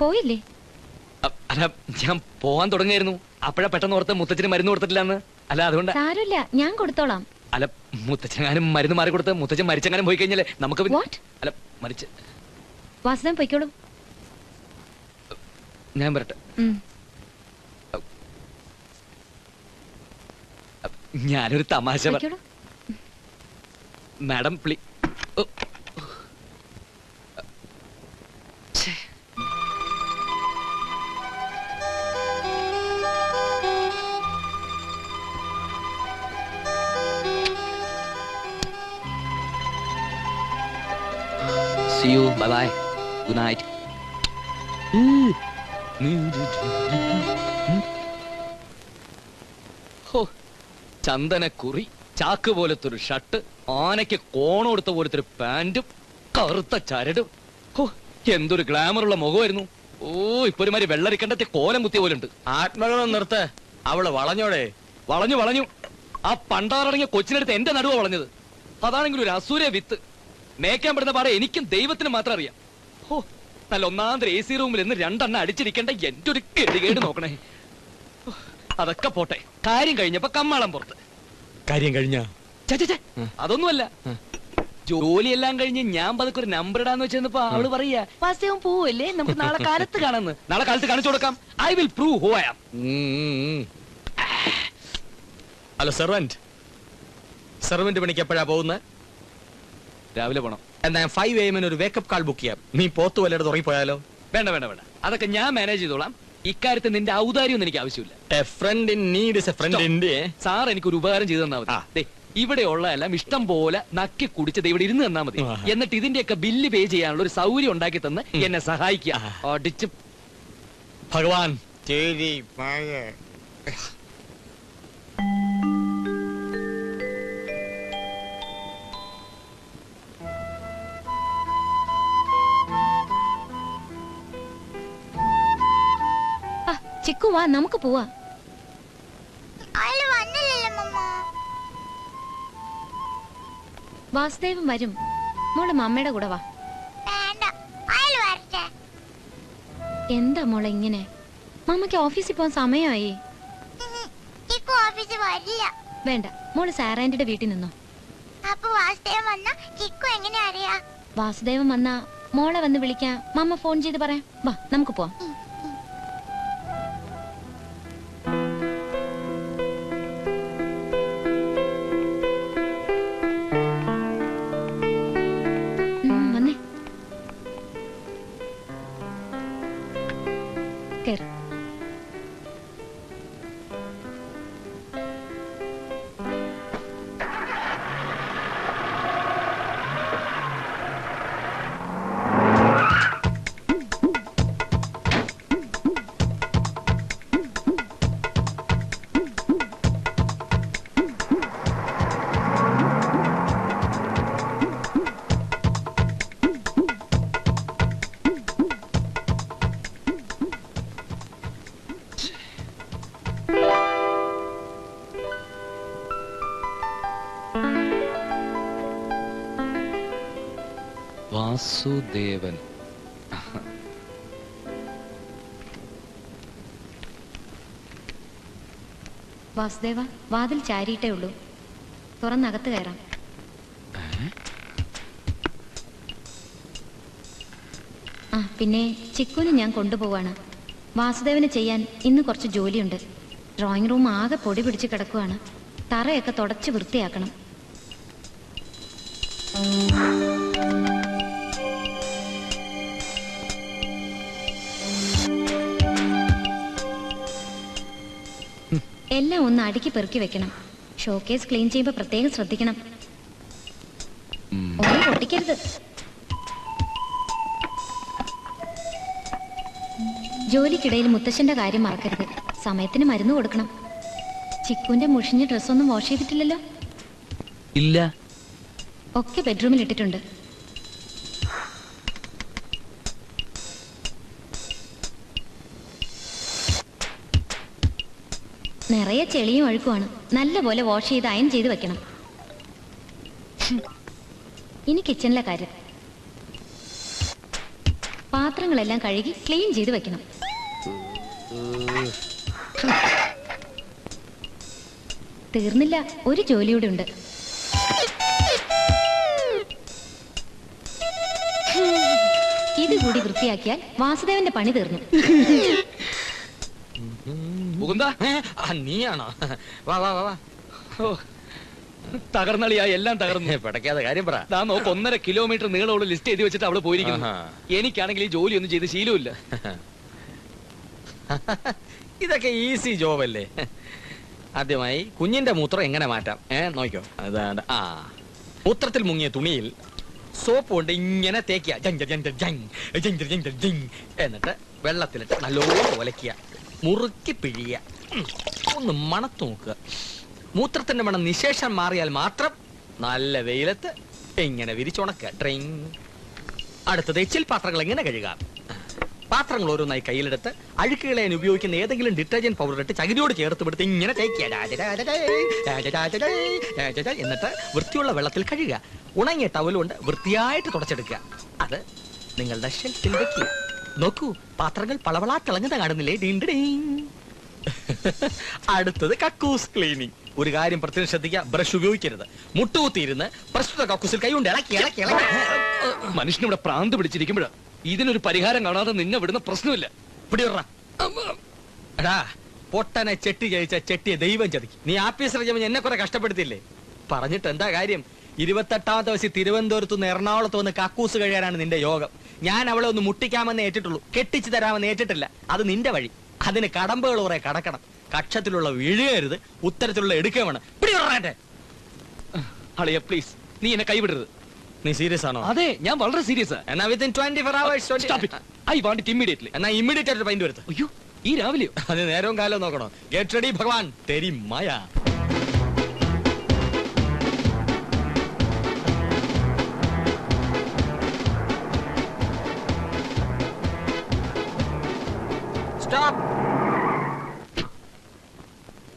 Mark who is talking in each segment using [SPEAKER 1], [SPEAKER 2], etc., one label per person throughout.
[SPEAKER 1] പോയില്ലേ?
[SPEAKER 2] അല്ല, ഞാൻ പോവാൻ തുടങ്ങിയായിരുന്നു. അപ്പഴാ പെട്ടെന്ന് ഓർത്ത് മുത്തച്ഛന് മരുന്ന് കൊടുത്തിട്ടില്ലെന്ന്. അല്ല, അതുകൊണ്ട്
[SPEAKER 1] സാരമില്ല, ഞാൻ കൊടുത്തോളാം.
[SPEAKER 2] അല്ല, മുത്തച്ഛനെങ്ങാനും മരുന്ന് മാറി കൊടുത്ത് മുത്തച്ഛൻ മരിച്ചെങ്ങാനും പോയി കഴിഞ്ഞാലേ നമുക്ക് അല്ല മരിച്ച്
[SPEAKER 1] വാസുദേവൻ പൊയ്ക്കോളൂ.
[SPEAKER 2] ഞാൻ വരട്ടെ. ഞാനൊരു തമാശ madam See you. Bye bye. Good night. ചന്ദനക്കുറി, ചാക്ക് പോലത്തെ ഒരു ഷർട്ട്, ആനയ്ക്ക് കോണോടുത്ത പോലത്തെ ഒരു പാന്റും കറുത്ത ചരടും. എന്തൊരു ഗ്ലാമറുള്ള മുഖമായിരുന്നു. ഇപ്പൊ ഒരുമാതിരി വെള്ളരിക്കണ്ടത്തെ കോലം കുത്തിയ പോലുണ്ട്.
[SPEAKER 3] ആത്മഗതം നിർത്ത്. അവള് വളഞ്ഞോടെ.
[SPEAKER 2] വളഞ്ഞു. ആ പണ്ടാറടങ്ങിയ കൊച്ചിനടുത്ത് എന്റെ നടുവ വളഞ്ഞത്. അതാണെങ്കിൽ ഒരു അസൂര വിത്ത്. മേക്കാൻ പെടുന്ന പാടെ എനിക്കും ദൈവത്തിന് മാത്രം അറിയാം. നല്ല ഒന്നാന്തര AC റൂമിൽ നിന്ന് 2 എണ്ണം അടിച്ചിരിക്കേണ്ട എന്റെ ഒരു ഗതികേട് നോക്കണേ. അതൊക്കെ പോട്ടെ, കാര്യം കഴിഞ്ഞപ്പോ കമ്മാളം പുറത്ത്.
[SPEAKER 3] കാര്യം കഴിഞ്ഞ
[SPEAKER 2] അതൊന്നുമല്ല, ജോലിയെല്ലാം കഴിഞ്ഞ് ഞാൻ പതുക്കെ ഒരു നമ്പർ ഇടാന്ന് വെച്ചപ്പോ അവള് പറയാ, വാസ്തവം പോവല്ലേ, നമുക്ക് നാളെ കാലത്ത് കാണാന്ന്. നാളെ കാലത്ത് കാണിച്ചു കൊടുക്കാം. I will prove who I am.
[SPEAKER 3] Hello servant പണിക്ക് എപ്പോഴാ പോകുന്നത്?
[SPEAKER 2] രാവിലെ പോണം.
[SPEAKER 3] എന്താ 5 AM ഒരു വേക്കപ്പ് കാൾ ബുക്ക് ചെയ്യാം. നീ പോത്ത് വല്ലതും തുടങ്ങിപ്പോയാലോ?
[SPEAKER 2] വേണ്ട, അതൊക്കെ ഞാൻ മാനേജ് ചെയ്തോളാം. ഇക്കാര്യത്തിൽ നിന്റെ ഔദാര്യമൊന്നും എനിക്ക് ആവശ്യമില്ല. സാർ എനിക്കൊരു ഉപകാരം ചെയ്തു തന്നാ മതി. ഇവിടെ ഉള്ളതെല്ലാം ഇഷ്ടം പോലെ നക്കി കുടിച്ചത് ഇവിടെ ഇരുന്ന് തന്നാ മതി. എന്നിട്ട് ഇതിന്റെയൊക്കെ ബില്ല് പേ ചെയ്യാനുള്ള ഒരു സൗകര്യം ഉണ്ടാക്കി തന്ന് എന്നെ സഹായിക്കുക. അടിച്ച്
[SPEAKER 3] ഭഗവാൻ.
[SPEAKER 1] ചിക്കു വാ, നമുക്ക് പോവാ. വാസുദേവൻ വരും. മോളെ മമ്മയുടെ കൂടെ വാ. എന്താ മോളെ ഇങ്ങനെ? മമ്മക്ക് ഓഫീസിൽ പോകാൻ സമയമായി. വേണ്ട, മോള് സാറാൻഡിയുടെ വീട്ടിൽ നിന്നോ. വാസുദേവൻ വന്നാ മോളെ വന്ന് വിളിക്കാൻ മമ്മ ഫോൺ ചെയ്ത് പറയാം. വാ, നമുക്ക് പോവാം. വാസുദേവൻ. വാസുദേവ, വാതിൽ ചാരിയിട്ടേ ഉള്ളൂ. തുറന്നകത്ത് കയറാം. പിന്നെ ചിക്കുവിന് ഞാൻ കൊണ്ടുപോവാണ്. വാസുദേവന് ചെയ്യാൻ ഇന്ന് കുറച്ച് ജോലിയുണ്ട്. ഡ്രോയിങ് റൂം ആകെ പൊടി പിടിച്ച് കിടക്കുകയാണ്. തറയൊക്കെ തുടച്ച് വൃത്തിയാക്കണം. എല്ലാം ഒന്ന് അടുക്കി പെറുക്കി വെക്കണം. ഷോക്കേസ് ക്ലീൻ ചെയ്യുമ്പോൾ പ്രത്യേകം ശ്രദ്ധിക്കണം. ഒന്നും പൊട്ടിക്കരുത്. ജോലിക്കിടയിൽ മുത്തശ്ശന്റെ കാര്യം മറക്കരുത്. സമയത്തിന് മരുന്ന് കൊടുക്കണം. ചിക്കുവിന്റെ മുഷിഞ്ഞ ഡ്രസ്സൊന്നും വാഷ് ചെയ്തിട്ടില്ലല്ലോ?
[SPEAKER 2] ഇല്ല.
[SPEAKER 1] ഒക്കെ ബെഡ്റൂമിൽ ഇട്ടിട്ടുണ്ട്. നിറയെ ചെളിയും അഴുക്കുമാണ്. നല്ലപോലെ വാഷ് ചെയ്ത് അയൺ ചെയ്ത് വെക്കണം. ഇനി കിച്ചണിലെ കാര്യം. പാത്രങ്ങളെല്ലാം കഴുകി ക്ലീൻ ചെയ്ത് വെക്കണം. തീർന്നില്ല, ഒരു ജോലിയൂടെ ഉണ്ട്. ഇത് കൂടി വൃത്തിയാക്കിയാൽ വാസുദേവന്റെ പണി തീർന്നു.
[SPEAKER 3] നീയാണോ? വാ വാ വാ.
[SPEAKER 2] തകർന്നളിയാ, എല്ലാം തകർന്നു.
[SPEAKER 3] പിടയ്ക്കാതെ കാര്യം പറ.
[SPEAKER 2] ഞാൻ നോക്ക് 1.5 കിലോമീറ്റർ നീളമുള്ള ലിസ്റ്റ് എഴുതി വെച്ചിട്ട് അവള് പോയിരിക്കുന്നു. എനിക്കാണെങ്കിൽ ഈ ജോലി ഒന്നും ചെയ്ത് ശീലമില്ല.
[SPEAKER 3] ഇതൊക്കെ ഈസി ജോബല്ലേ. ആദ്യമായി കുഞ്ഞിന്റെ മൂത്രം എങ്ങനെ മാറ്റാം നോക്കിക്കോ. അതാണ് മൂത്രത്തിൽ മുങ്ങിയ തുണിയിൽ സോപ്പ് കൊണ്ട് ഇങ്ങനെ തേക്കുക. എന്നിട്ട് വെള്ളത്തിലിട്ട് നല്ലോണം ഒലക്കുക, മുറുക്കി പിഴിയുക, ഒന്ന് മണത്ത് നോക്കുക. മൂത്രത്തിന്റെ മണം നിശേഷം മാറിയാൽ മാത്രം നല്ല വെയിലത്ത് ഇങ്ങനെ വിരിച്ചുണക്കുക. ട്രെയിൻ. അടുത്തത് എച്ചിൽ പാത്രങ്ങൾ എങ്ങനെ കഴുകാം. പാത്രങ്ങൾ ഓരോന്നായി കയ്യിലെടുത്ത് അഴുക്കുകളെ ഉപയോഗിക്കുന്ന ഏതെങ്കിലും ഡിറ്റർജന്റ് പൗഡർ ഇട്ട് ചകിരിയോട് ചേർത്ത് വിടുത്ത് ഇങ്ങനെ തേക്കുക. എന്നിട്ട് വൃത്തിയുള്ള വെള്ളത്തിൽ കഴുകുക. ഉണങ്ങിയ ടവൽ കൊണ്ട് വൃത്തിയായിട്ട് തുടച്ചെടുക്കുക. അത് നിങ്ങളുടെ ഷെൽഫിൽ വെക്കുക. നോക്കൂ, പാത്രങ്ങൾ പളവളാ തിളങ്ങുന്ന കാണുന്നില്ലേ? അടുത്തത് കക്കൂസ് ക്ലീനിങ്. ഒരു കാര്യം പ്രത്യേകം ശ്രദ്ധിക്കുക, ബ്രഷ് ഉപയോഗിക്കരുത്. മുട്ടുകുത്തിയിരുന്ന് പ്രസ്തുത കക്കൂസിൽ കൈ കൊണ്ട് ഇളക്കി ഇളക്കി ഇളക്കി.
[SPEAKER 2] മനുഷ്യനിവിടെ പ്രാന്ത് പിടിച്ചിരിക്കുമ്പോഴാ ഇതിനൊരു പരിഹാരം കാണാതെ നിന്നെ വിടുന്ന പ്രശ്നമില്ല.
[SPEAKER 3] എടാ, പൊട്ടനെ ചെട്ടി ജയിച്ച ചെട്ടിയെ ദൈവം ചതിക്കും. നീ ആഫീസർ ജമൻ എന്നെ കുറെ കഷ്ടപ്പെടുത്തില്ലേ? പറഞ്ഞിട്ട് എന്താ കാര്യം? 28ാമത്തെ വയസ്സിൽ തിരുവനന്തപുരത്ത് നിന്ന് എറണാകുളത്ത് വന്ന് കക്കൂസ് കഴിയാനാണ് നിന്റെ യോഗം. ഞാൻ അവളെ ഒന്ന് മുട്ടിക്കാമെന്ന് ഏറ്റിട്ടുള്ളൂ, കെട്ടിച്ചു തരാമെന്ന് ഏറ്റിട്ടില്ല. അത് നിന്റെ വഴി. അതിന് കടമ്പകൾ കുറെ കടക്കണം. കക്ഷത്തിലുള്ള വീഴുകരുത്, ഉത്തരത്തിലുള്ള എടുക്കുക വേണം.
[SPEAKER 2] അളിയ പ്ലീസ്, നീ എന്നെ കൈവിടരുത്.
[SPEAKER 3] നീ സീരിയസ് ആണോ?
[SPEAKER 2] അതെ, ഞാൻ വളരെ സീരിയസ്.
[SPEAKER 3] എന്നാ within 24 hours.
[SPEAKER 2] I want it immediately.
[SPEAKER 3] എന്നാ ഇമ്മീഡിയറ്റ് ആയിട്ട് പൈൻറ്റ് വരുത്ത്.
[SPEAKER 2] അയ്യോ, ഈ രാവിലെയോ?
[SPEAKER 3] അത് നേരവും കാലവും നോക്കണോ? ഗെറ്റ് റെഡി ഭഗവാൻ, തെരി മായ. സ്റ്റോപ്പ്.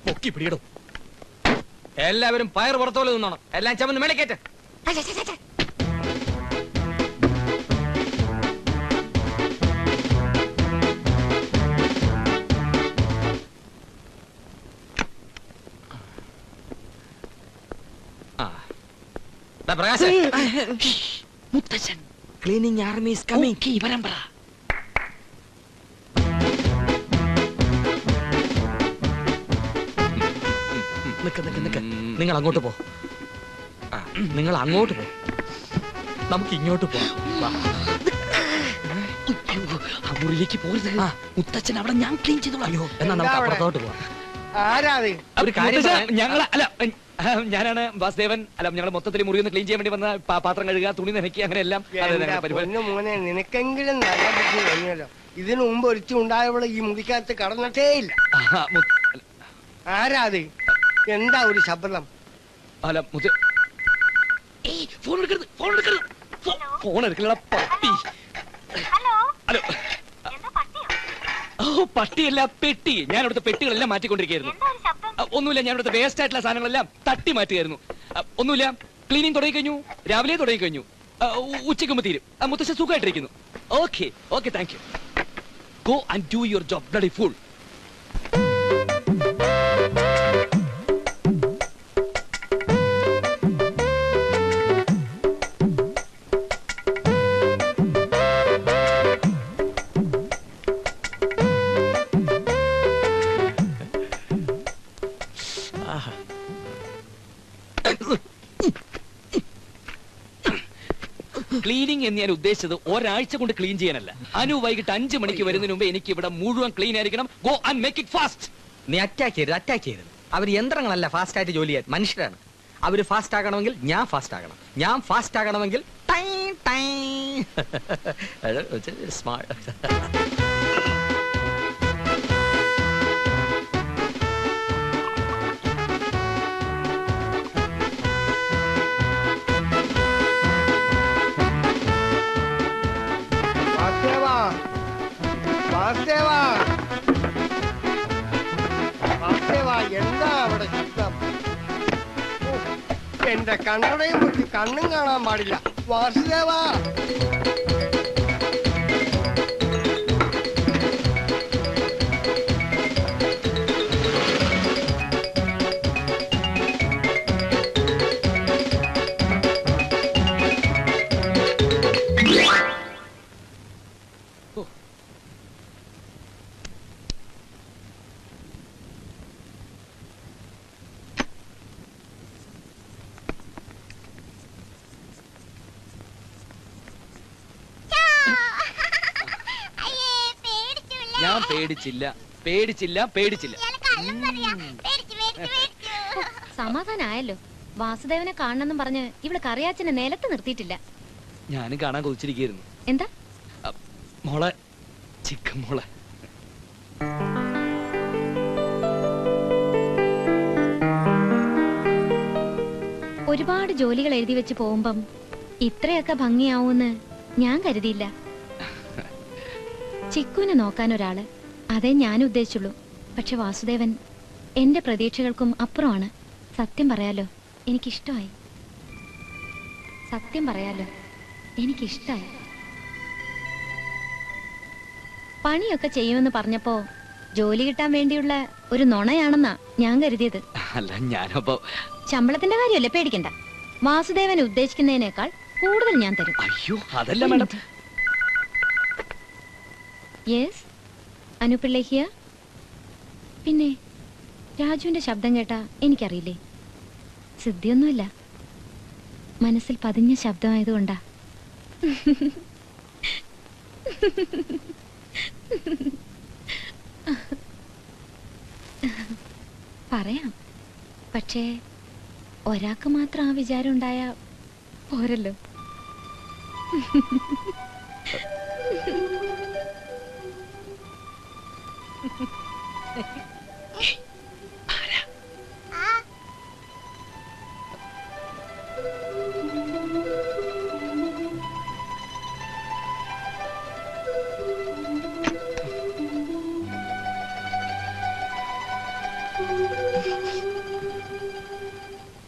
[SPEAKER 3] പൊക്കി പിടിയിടും. എല്ലാവരും പയർ പുറത്തോലെ നിന്നോണം. എല്ലാം ചമന്ന് മേളിക്കേറ്റ്.
[SPEAKER 2] മുത്തച്ഛൻ,
[SPEAKER 3] ക്ലീനിങ് ആർമി ഈസ് കമ്മിങ്.
[SPEAKER 2] വരാൻ പറ.
[SPEAKER 3] നിങ്ങൾ അങ്ങോട്ട് പോ. നിങ്ങൾ അങ്ങോട്ട് പോ. നമുക്ക് ഇങ്ങോട്ട് പോ.
[SPEAKER 2] മുറിയിലേക്ക് പോരുത്. മുത്തച്ഛൻ അവിടെ ഞാൻ ക്ലീൻ ചെയ്തോളാം.
[SPEAKER 3] അയ്യോ, എന്നാ നമുക്ക് അപ്പുറത്തോട്ട് പോവാം.
[SPEAKER 2] ഞാനാണ് വാസുദേവൻ. അല്ല, ഞങ്ങൾ മൊത്തത്തിൽ മുറി ഒന്ന് ക്ലീൻ ചെയ്യാൻ വേണ്ടി വന്ന പാത്രം കഴുകുക, തുണി നനയ്ക്കുക, അങ്ങനെ എല്ലാം.
[SPEAKER 4] മോനെ, നിനക്കെങ്കിലും നല്ല ബുദ്ധി തോന്നിയല്ലോ. ഇതിനു മുമ്പ് ഒരിച്ചു ഉണ്ടായവള് ഈ മുറിക്കകത്ത് കടന്നിട്ടേ ഇല്ല. ആരാത്? എന്താ ഒരു ശബ്ദം?
[SPEAKER 2] അല്ല, ഫോൺ എടുക്കരുത്, ഫോൺ എടുക്കരുത്, ഫോൺ എടുക്കലടാ പട്ടി. ഹലോ. ഓ, പട്ടിയല്ല, പെട്ടി. ഞാൻ ഇവിടുത്തെ പെട്ടികളെല്ലാം മാറ്റിക്കൊണ്ടിരിക്കുകയായിരുന്നു. ഒന്നുമില്ല, ഞാൻ ഇവിടുത്തെ വേസ്റ്റ് ആയിട്ടുള്ള സാധനങ്ങളെല്ലാം തട്ടി മാറ്റുകയായിരുന്നു. ഒന്നുമില്ല, ക്ലീനിങ് തുടങ്ങി കഴിഞ്ഞു, രാവിലെ തുടങ്ങി കഴിഞ്ഞു, ഉച്ചയ്ക്കുമ്പോ തീരും. മുത്തശ്ശൻ സുഖമായിട്ടിരിക്കുന്നു. Okay okay, thank you. Go and do your job, bloody fool. Cleaning എന്ന് ഞാൻ ഉദ്ദേശിച്ചത് ഒരാഴ്ച കൊണ്ട് ക്ലീൻ ചെയ്യാനല്ല. അനു വൈകിട്ട് 5 മണിക്ക് വരുന്നതിന് മുമ്പ് എനിക്ക് ഇവിടെ മുഴുവൻ ക്ലീൻ ആയിരിക്കണം. Go and make it fast.
[SPEAKER 3] നീ അറ്റാക്ക് ചെയ്യരുത്. അവർ യന്ത്രങ്ങളല്ല ഫാസ്റ്റ് ആയിട്ട് ജോലി ചെയ്യാൻ, മനുഷ്യരാണ്. അവര് ഫാസ്റ്റ് ആകണമെങ്കിൽ ഞാൻ ഫാസ്റ്റ് ആകണം, ഞാൻ ഫാസ്റ്റ് ആകണമെങ്കിൽ സ്മാർട്ട്.
[SPEAKER 4] എന്താ അവിടെ ശബ്ദം? എന്റെ കണ്ണടയും പൊട്ടി കണ്ണും കാണാൻ പാടില്ല. വാസുദേവാ,
[SPEAKER 2] ഞാൻ പേടിച്ചില്ല പേടിച്ചില്ല പേടിച്ചില്ല.
[SPEAKER 1] സമാധാനായല്ലോ. വാസുദേവനെ കാണണമെന്നും പറഞ്ഞ് ഇവള് കറിയാച്ചനെ നിലത്ത് നിർത്തിയിട്ടില്ല.
[SPEAKER 2] ഞാനും കാണാൻ കൊതിച്ചിരിക്കുന്നു.
[SPEAKER 1] എന്താ
[SPEAKER 2] മോളെ, ചിക്കൻ മോളെ.
[SPEAKER 1] ഒരുപാട് ജോലികൾ എഴുതി വെച്ച് പോകുമ്പം ഇത്രയൊക്കെ ഭംഗിയാവൂന്ന് ഞാൻ കരുതിയില്ല. ചിക്കുവിനെ നോക്കാൻ ഒരാള്, അതേ ഞാൻ ഉദ്ദേശിച്ചുള്ളൂ. പക്ഷെ വാസുദേവൻ എന്റെ പ്രതീക്ഷകൾക്കും അപ്പുറമാണ്. സത്യം പറയാലോ, എനിക്കിഷ്ടമായി. സത്യം പറയാലോ, എനിക്കിഷ്ടമായി. പണിയൊക്കെ ചെയ്യുമെന്ന് പറഞ്ഞപ്പോ ജോലി കിട്ടാൻ വേണ്ടിയുള്ള ഒരു നുണയാണെന്നാ ഞാൻ കരുതിയത്.
[SPEAKER 2] അല്ല, ഞാനപ്പോ
[SPEAKER 1] ശമ്പളത്തിന്റെ കാര്യമല്ലേ, പേടിക്കണ്ട. വാസുദേവൻ ഉദ്ദേശിക്കുന്നതിനേക്കാൾ കൂടുതൽ ഞാൻ തരും.
[SPEAKER 2] അയ്യോ അതല്ല മാഡം.
[SPEAKER 1] Yes, അനുപിള്ള here. പിന്നെ രാജുവിന്റെ ശബ്ദം കേട്ടാ എനിക്കറിയില്ലേ, സിദ്ധിയൊന്നുമില്ല, മനസ്സിൽ പതിഞ്ഞ ശബ്ദമായതുകൊണ്ടാ. പറയാം, പക്ഷേ ഒരാൾക്ക് മാത്രം ആ വിചാരം ഉണ്ടായാ പോരല്ലോ.